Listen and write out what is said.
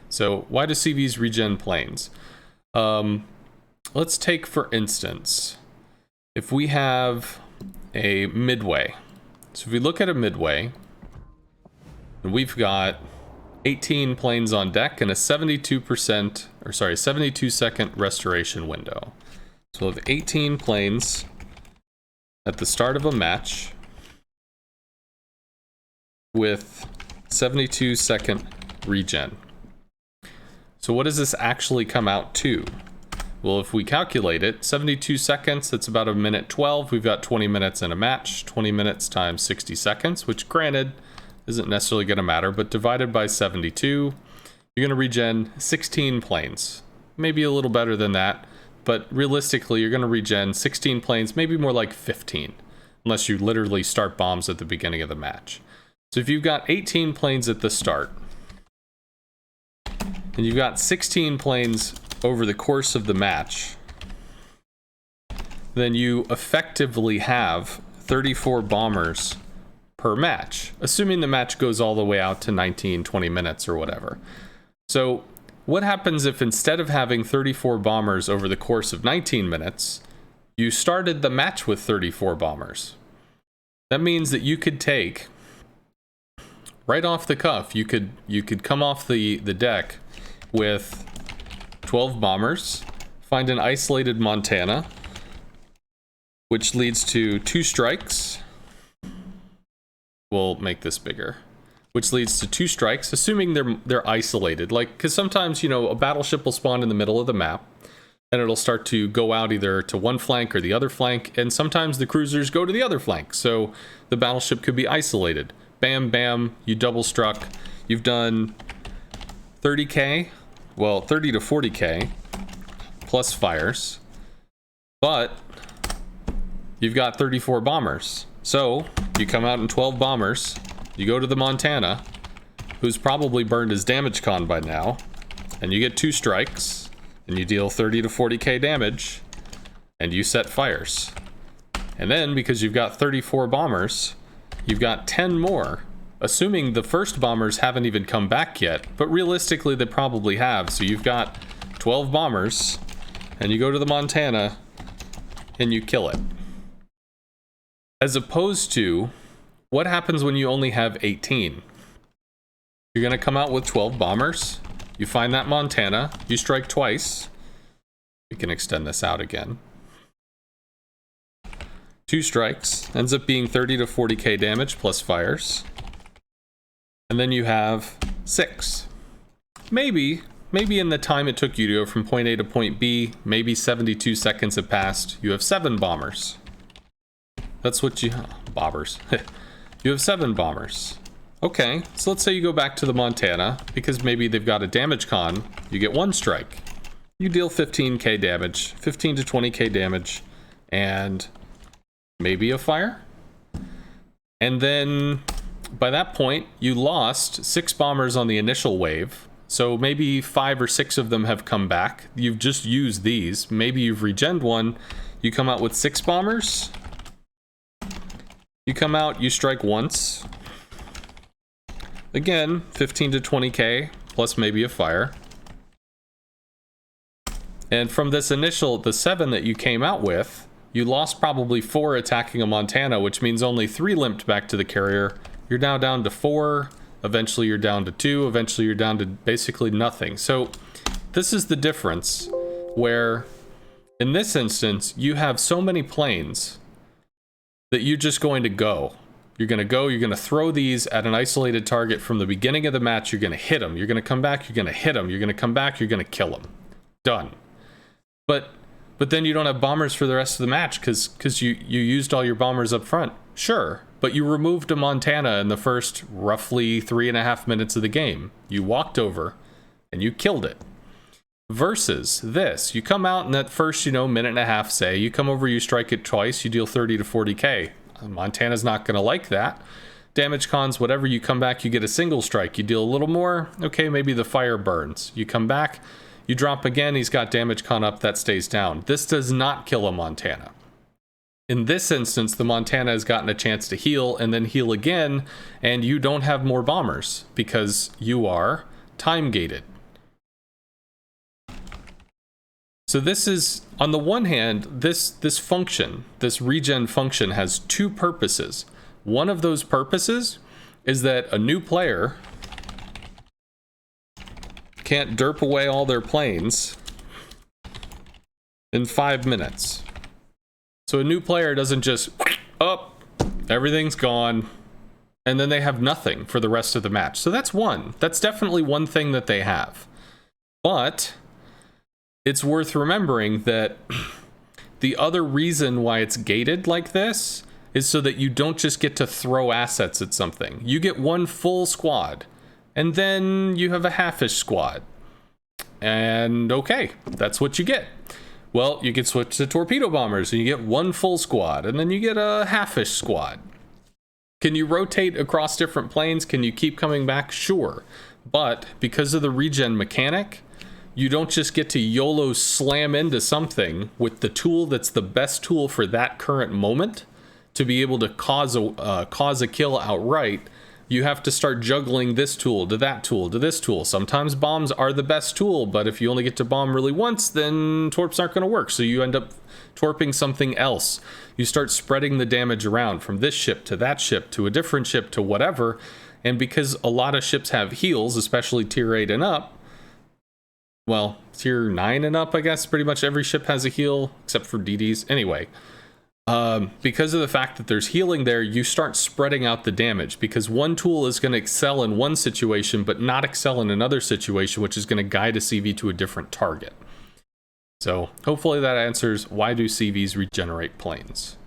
So why do CVs regen planes? Let's take, for instance, if we have a midway. So if we look at a midway, and we've got 18 planes on deck and a 72% restoration window. So we'll have 18 planes at the start of a match with 72-second regen. So what does this actually come out to? Well, if we calculate it, 72 seconds, that's about a minute 12. We've got 20 minutes in a match. 20 minutes times 60 seconds, which granted isn't necessarily going to matter, but divided by 72, you're going to regen 16 planes. Maybe a little better than that, but realistically, you're going to regen 16 planes, maybe more like 15, unless you literally start bombs at the beginning of the match. So if you've got 18 planes at the start, and you've got 16 planes over the course of the match, then you effectively have 34 bombers per match, assuming the match goes all the way out to 19, 20 minutes or whatever. So what happens if instead of having 34 bombers over the course of 19 minutes, you started the match with 34 bombers? That means that you could take, right off the cuff, you could come off the deck with 12 bombers, find an isolated Montana, which leads to 2 strikes. We'll make this bigger, which leads to 2 strikes, assuming they're isolated. Like, because sometimes, you know, a battleship will spawn in the middle of the map, and it'll start to go out either to one flank or the other flank, and sometimes the cruisers go to the other flank, so the battleship could be isolated. Bam, bam, you double struck. You've done 30k, well, 30 to 40k, plus fires, but you've got 34 bombers. So you come out in 12 bombers, you go to the Montana, who's probably burned his damage con by now, and you get 2 strikes, and you deal 30 to 40k damage, and you set fires. And then, because you've got 34 bombers, you've got 10 more, assuming the first bombers haven't even come back yet, but realistically they probably have. So you've got 12 bombers, and you go to the Montana, and you kill it. As opposed to, what happens when you only have 18? You're going to come out with 12 bombers, you find that Montana, you strike twice. We can extend this out again. 2 strikes, ends up being 30 to 40k damage plus fires. And then you have 6. Maybe in the time it took you to go from point A to point B, maybe 72 seconds have passed, you have 7 bombers. That's what you... bobbers. You have 7 bombers. Okay, so let's say you go back to the Montana, because maybe they've got a damage con, you get 1 strike. You deal 15k damage, 15 to 20k damage, and maybe a fire? And then, by that point, you lost 6 bombers on the initial wave, so maybe 5 or 6 of them have come back. You've just used these. Maybe you've regened one, you come out with 6 bombers, you come out, you strike once. Again, 15 to 20k, plus maybe a fire. And from this initial, the 7 that you came out with, you lost probably 4 attacking a Montana, which means only 3 limped back to the carrier. You're now down to 4, eventually you're down to 2, eventually you're down to basically nothing. So this is the difference, where in this instance, you have so many planes that you're just going to go. You're going to throw these at an isolated target from the beginning of the match. You're going to hit them. You're going to come back. You're going to hit them. You're going to come back. You're going to kill them. Done. But then you don't have bombers for the rest of the match because you used all your bombers up front. Sure, but you removed a Montana in the first roughly 3.5 minutes of the game. You walked over and you killed it. Versus this, you come out in that first, minute and a half, say, you come over, you strike it twice, you deal 30 to 40k. Montana's not going to like that. Damage cons, whatever, you come back, you get a single strike, you deal a little more, okay, maybe the fire burns. You come back, you drop again, he's got damage con up, that stays down. This does not kill a Montana. In this instance, the Montana has gotten a chance to heal and then heal again, and you don't have more bombers because you are time gated. So this is, on the one hand, this function, this regen function has two purposes. One of those purposes is that a new player can't derp away all their planes in 5 minutes. So a new player doesn't just, oh, everything's gone, and then they have nothing for the rest of the match. So that's one. That's definitely one thing that they have. But it's worth remembering that the other reason why it's gated like this is so that you don't just get to throw assets at something. You get one full squad, and then you have a half-ish squad. And okay, that's what you get. Well, you can switch to torpedo bombers, and you get one full squad, and then you get a half-ish squad. Can you rotate across different planes? Can you keep coming back? Sure. But because of the regen mechanic, you don't just get to YOLO slam into something with the tool that's the best tool for that current moment to be able to cause a kill outright. You have to start juggling this tool to that tool to this tool. Sometimes bombs are the best tool, but if you only get to bomb really once, then torps aren't going to work. So you end up torping something else. You start spreading the damage around from this ship to that ship to a different ship to whatever. And because a lot of ships have heals, especially tier 8 and up, well, tier 9 and up, I guess pretty much every ship has a heal except for DDs. Anyway, because of the fact that there's healing there, you start spreading out the damage, because one tool is going to excel in one situation but not excel in another situation, which is going to guide a CV to a different target. So hopefully that answers why do CVs regenerate planes.